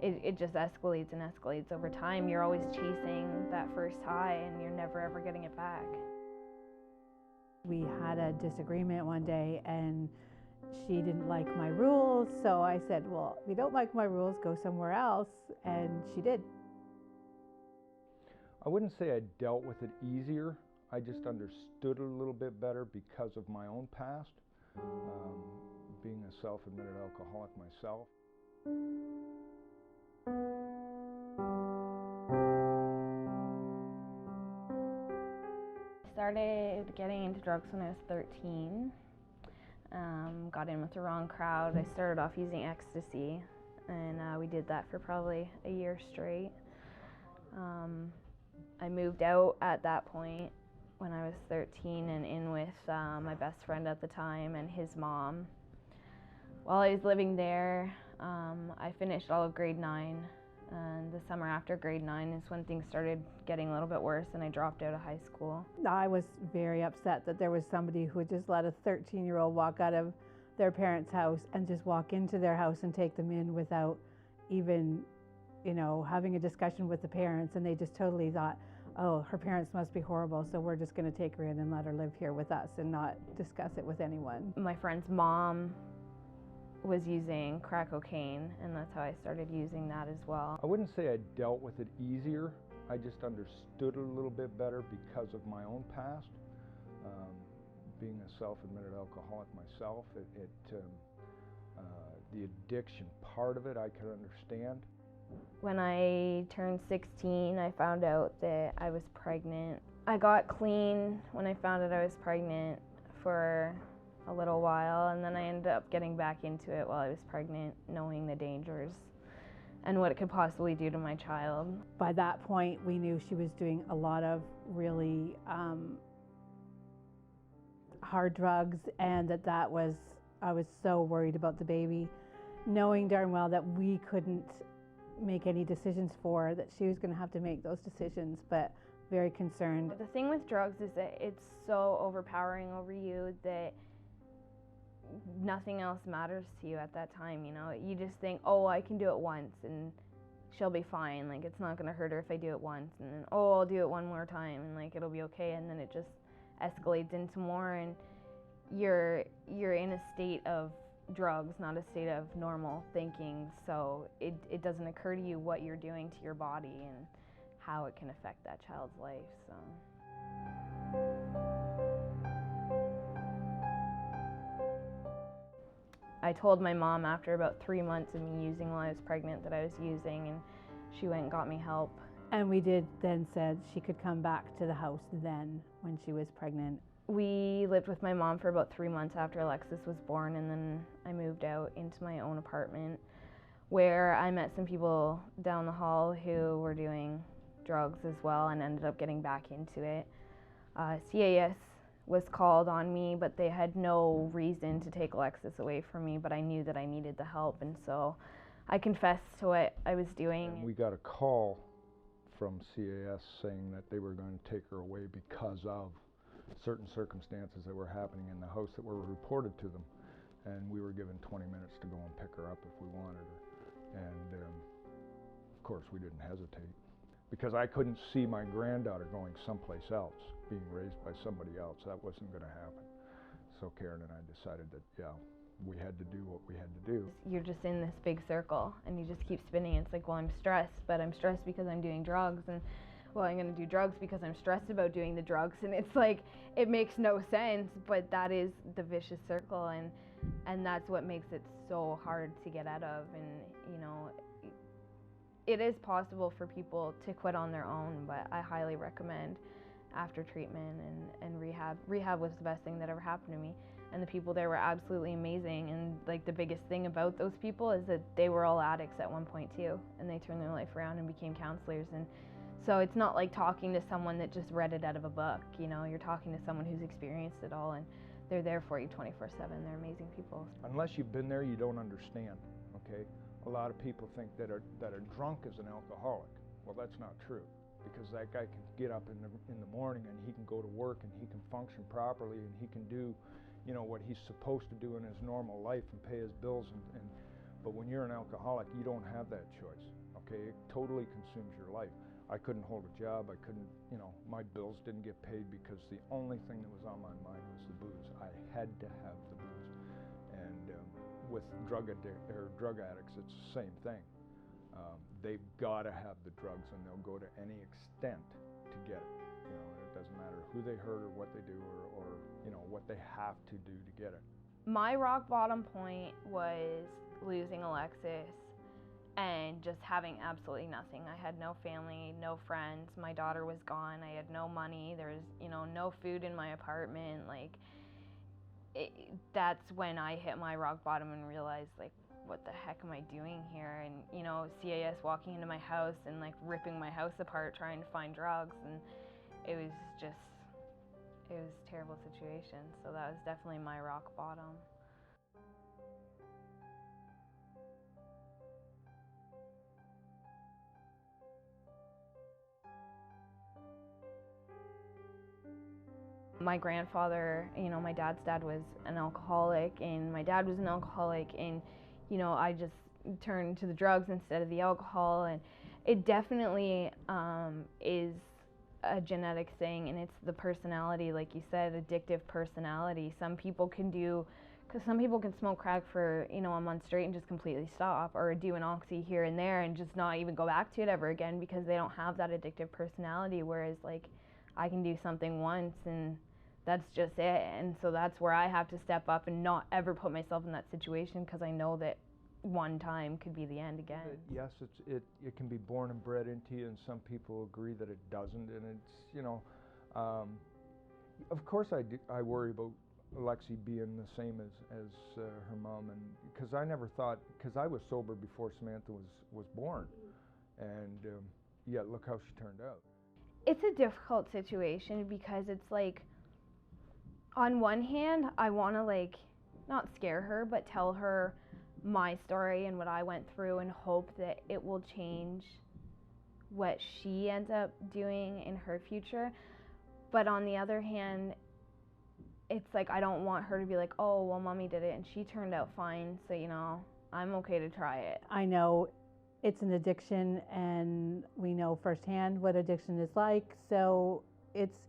it just escalates and escalates over time. You're always chasing that first high and you're never ever getting it back. We had a disagreement one day and she didn't like my rules, so I said, well, if you don't like my rules, go somewhere else, and she did. I wouldn't say I dealt with it easier. I just understood it a little bit better because of my own past, being a self-admitted alcoholic myself. I started getting into drugs when I was 13. Got in with the wrong crowd. I started off using ecstasy, and we did that for probably a year straight. I moved out at that point when I was 13 and in with my best friend at the time and his mom. While I was living there, I finished all of grade 9, and the summer after grade 9 is when things started getting a little bit worse and I dropped out of high school. I was very upset that there was somebody who would just let a 13-year-old walk out of their parents' house and just walk into their house and take them in without even, having a discussion with the parents, and they just totally thought, oh, her parents must be horrible, so we're just going to take her in and let her live here with us and not discuss it with anyone. My friend's mom was using crack cocaine, and that's how I started using that as well. I wouldn't say I dealt with it easier. I just understood it a little bit better because of my own past. Being a self-admitted alcoholic myself, the addiction part of it I could understand. When I turned 16, I found out that I was pregnant. I got clean when I found out I was pregnant for a little while, and then I ended up getting back into it while I was pregnant, knowing the dangers and what it could possibly do to my child. By that point, we knew she was doing a lot of really hard drugs, and I was so worried about the baby, knowing darn well that we couldn't make any decisions for her, that she was going to have to make those decisions, but very concerned. The thing with drugs is that it's so overpowering over you that nothing else matters to you at that time. You just think, oh, I can do it once and she'll be fine, like it's not going to hurt her if I do it once, and then, oh, I'll do it one more time and like it'll be okay, and then it just escalates into more, and you're in a state of drugs, not a state of normal thinking, so it doesn't occur to you what you're doing to your body and how it can affect that child's life. So I told my mom after about 3 months of me using while I was pregnant that I was using, and she went and got me help. And we did then said she could come back to the house then when she was pregnant. We lived with my mom for about 3 months after Alexis was born, and then I moved out into my own apartment where I met some people down the hall who were doing drugs as well and ended up getting back into it. CAS was called on me, but they had no reason to take Alexis away from me, but I knew that I needed the help, and so I confessed to what I was doing. And we got a call from CAS saying that they were going to take her away because of certain circumstances that were happening in the house that were reported to them, and we were given 20 minutes to go and pick her up if we wanted her, and of course we didn't hesitate, because I couldn't see my granddaughter going someplace else, being raised by somebody else. That wasn't going to happen. So Karen and I decided that, yeah, we had to do what we had to do. You're just in this big circle and you just keep spinning. It's like, well, I'm stressed, but I'm stressed because I'm doing drugs, and well, I'm going to do drugs because I'm stressed about doing the drugs, and it's like, it makes no sense, but that is the vicious circle, and that's what makes it so hard to get out of. And it is possible for people to quit on their own, but I highly recommend after treatment and rehab. Rehab was the best thing that ever happened to me, and the people there were absolutely amazing, and like the biggest thing about those people is that they were all addicts at one point too, and they turned their life around and became counselors. And so it's not like talking to someone that just read it out of a book, you're talking to someone who's experienced it all, and they're there for you 24/7. They're amazing people. Unless you've been there, you don't understand, okay? A lot of people think that a drunk is an alcoholic. Well, that's not true, because that guy can get up in the morning and he can go to work and he can function properly and he can do, what he's supposed to do in his normal life and pay his bills and But when you're an alcoholic, you don't have that choice, okay? It totally consumes your life. I couldn't hold a job, I couldn't, my bills didn't get paid because the only thing that was on my mind was the booze. I had to have the booze. And with drug addicts, it's the same thing. They've got to have the drugs, and they'll go to any extent to get it. It doesn't matter who they hurt or what they do or what they have to do to get it. My rock bottom point was losing Alexis and just having absolutely nothing. I had no family, no friends. My daughter was gone. I had no money. There was, no food in my apartment. That's when I hit my rock bottom and realized, what the heck am I doing here? And, CAS walking into my house and, ripping my house apart trying to find drugs. And it was a terrible situation. So that was definitely my rock bottom. My grandfather, my dad's dad was an alcoholic, and my dad was an alcoholic, and, I just turned to the drugs instead of the alcohol, and it definitely is a genetic thing, and it's the personality, like you said, addictive personality. Some people can smoke crack for, a month straight and just completely stop, or do an oxy here and there and just not even go back to it ever again because they don't have that addictive personality, whereas, I can do something once and that's just it. And so that's where I have to step up and not ever put myself in that situation, because I know that one time could be the end again. Yes, it can be born and bred into you, and some people agree that it doesn't. And it's, of course I worry about Alexi being the same as her mom, and because I never thought, because I was sober before Samantha was born, and yet look how she turned out. It's a difficult situation because it's on one hand, I want to not scare her, but tell her my story and what I went through and hope that it will change what she ends up doing in her future. But on the other hand, it's I don't want her to be oh, well, mommy did it and she turned out fine, so I'm okay to try it. I know it's an addiction, and we know firsthand what addiction is like, so it's,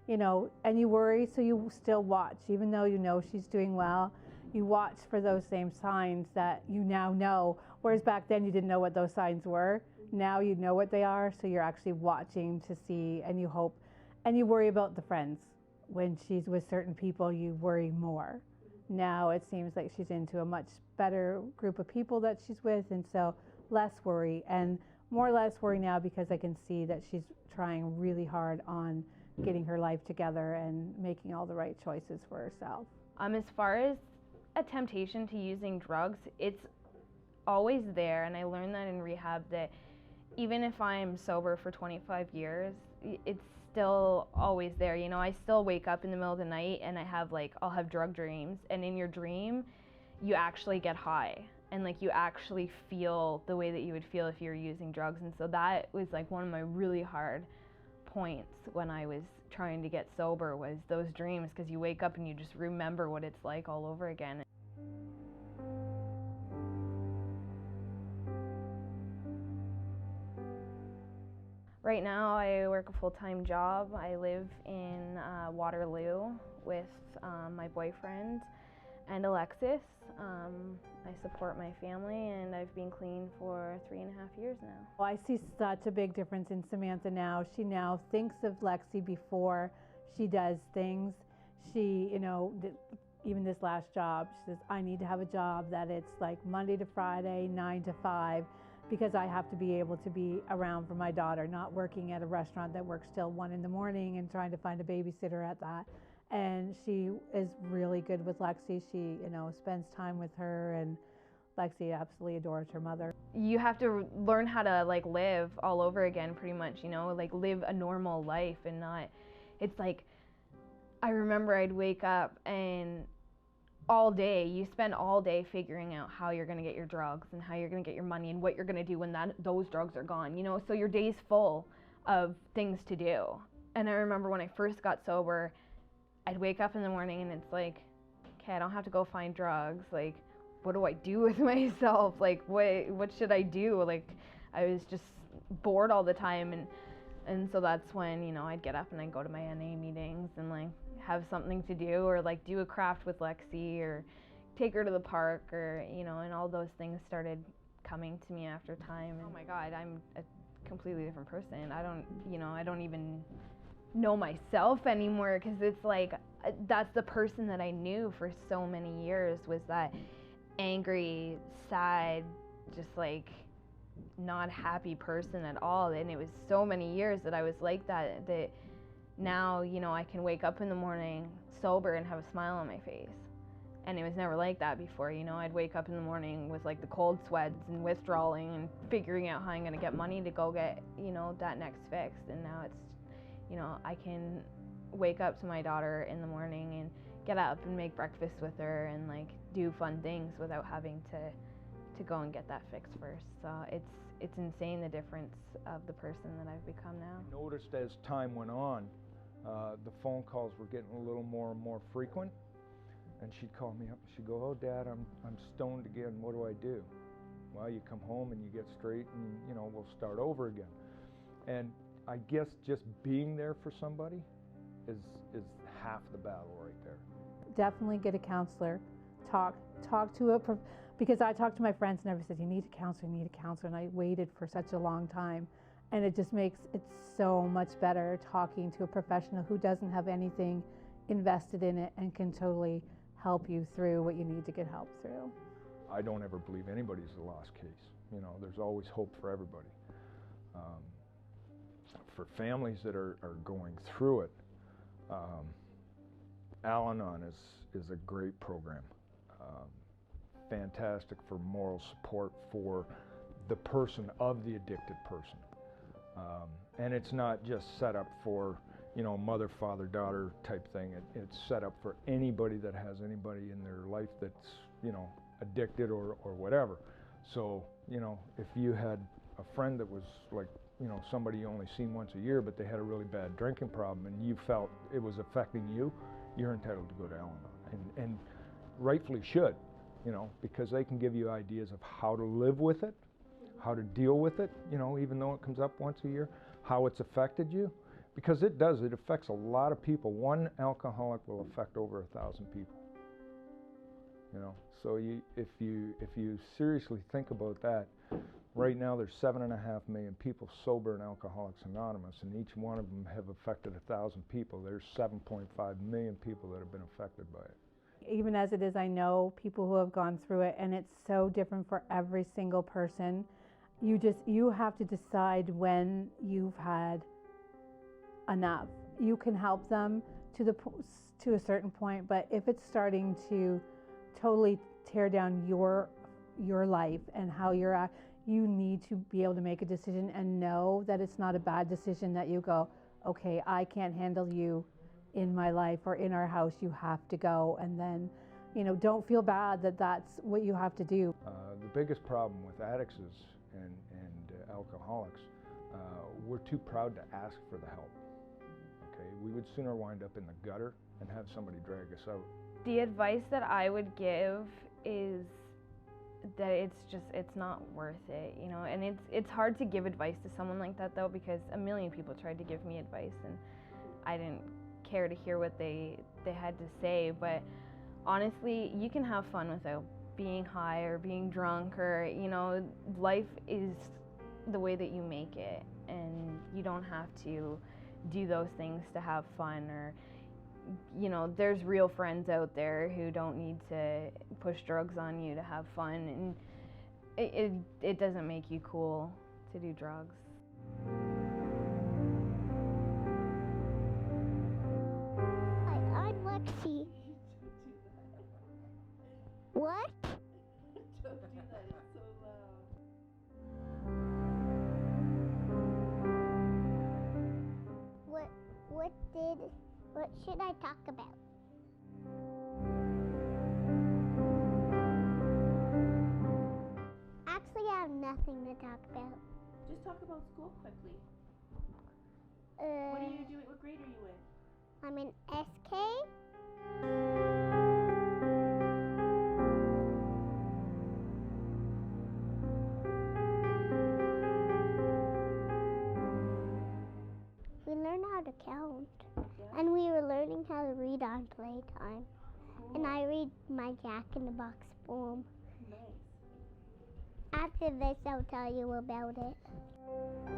and you worry, so you still watch, even though she's doing well. You watch for those same signs that you now know, whereas back then you didn't know what those signs were. Now you know what they are, so you're actually watching to see, and you hope, and you worry about the friends. When she's with certain people, you worry more. Now it seems like she's into a much better group of people that she's with, and so less worry, and more or less worry now because I can see that she's trying really hard on getting her life together and making all the right choices for herself. As far as a temptation to using drugs, it's always there, and I learned that in rehab, that even if I'm sober for 25 years, it's still always there. I still wake up in the middle of the night and I'll have drug dreams, and in your dream you actually get high, and you actually feel the way that you would feel if you were using drugs. And so that was one of my really hard points when I was trying to get sober, was those dreams, because you wake up and you just remember what it's like all over again. Right now I work a full-time job. I live in Waterloo with my boyfriend and Alexis. I support my family, and I've been clean for 3.5 years now. Well, I see such a big difference in Samantha now. She now thinks of Lexi before she does things. She, even this last job, she says, I need to have a job that it's Monday to Friday, 9 to 5, because I have to be able to be around for my daughter, not working at a restaurant that works till 1 in the morning and trying to find a babysitter at that. And she is really good with Lexi. She, spends time with her, and Lexi absolutely adores her mother. You have to learn how to live all over again, pretty much, live a normal life, and not, it's I remember I'd wake up and all day, you spend all day figuring out how you're gonna get your drugs and how you're gonna get your money and what you're gonna do when those drugs are gone, so your day's full of things to do. And I remember when I first got sober, I'd wake up in the morning and it's okay, I don't have to go find drugs, what do I do with myself? Like, what should I do? Like, I was just bored all the time, and so that's when, you know, I'd get up and I'd go to my NA meetings and like have something to do, or like do a craft with Lexi, or take her to the park, or, you know, and all those things started coming to me after time. And oh my God, I'm a completely different person. I don't even know myself anymore, because it's like that's the person that I knew for so many years, was that angry, sad, just like not happy person at all. And it was so many years that I was like that now, you know, I can wake up in the morning sober and have a smile on my face. And it was never like that before. You know, I'd wake up in the morning with like the cold sweats and withdrawing and figuring out how I'm going to get money to go get, you know, that next fix. And now it's, you know, I can wake up to my daughter in the morning and get up and make breakfast with her and like do fun things without having to go and get that fix first. So it's insane, the difference of the person that I've become now. I noticed as time went on, the phone calls were getting a little more and more frequent, and she'd call me up and she'd go, "Oh Dad, I'm stoned again, what do I do?" Well, you come home and you get straight and, you know, we'll start over again. And I guess just being there for somebody is half the battle right there. Definitely get a counselor. Talk to because I talked to my friends and everybody said, you need a counselor, and I waited for such a long time. And it just makes it so much better talking to a professional who doesn't have anything invested in it and can totally help you through what you need to get help through. I don't ever believe anybody's a lost case. You know, there's always hope for everybody. For families that are going through it, Al-Anon is a great program. Fantastic for moral support for the person of the addicted person. And it's not just set up for, you know, mother, father, daughter type thing. It's set up for anybody that has anybody in their life that's, you know, addicted or whatever. So, you know, if you had a friend that was like, you know, somebody you only seen once a year, but they had a really bad drinking problem and you felt it was affecting you, you're entitled to go to Al-Anon, and rightfully should, you know, because they can give you ideas of how to live with it, how to deal with it, you know, even though it comes up once a year, how it's affected you, because it does, it affects a lot of people. One alcoholic will affect over 1,000 people, you know. So if you seriously think about that, right now there's 7.5 million people sober in Alcoholics Anonymous, and each one of them have affected 1,000 people. There's 7.5 million people that have been affected by it. Even as it is, I know people who have gone through it, and it's so different for every single person. You have to decide when you've had enough. You can help them to a certain point, but if it's starting to totally tear down your life and how you're at, you need to be able to make a decision and know that it's not a bad decision, that you go, okay, I can't handle you in my life or in our house, you have to go. And then, you know, don't feel bad that that's what you have to do. The biggest problem with addicts and alcoholics, we're too proud to ask for the help. Okay, we would sooner wind up in the gutter and have somebody drag us out. The advice that I would give is that it's not worth it, you know. And it's hard to give advice to someone like that though, because a million people tried to give me advice and I didn't care to hear what they had to say. But honestly, you can have fun without being high or being drunk, or, you know, life is the way that you make it, and you don't have to do those things to have fun. Or, you know, there's real friends out there who don't need to push drugs on you to have fun, and it doesn't make you cool to do drugs. Hi, I'm Lexi. What? Don't do that, it's so loud. What should I talk about? Actually, I have nothing to talk about. Just talk about school quickly. What are you doing? What grade are you in? I'm in SK. around. And we were learning how to read on playtime. And I read my Jack in the Box poem. Nice. After this, I'll tell you about it.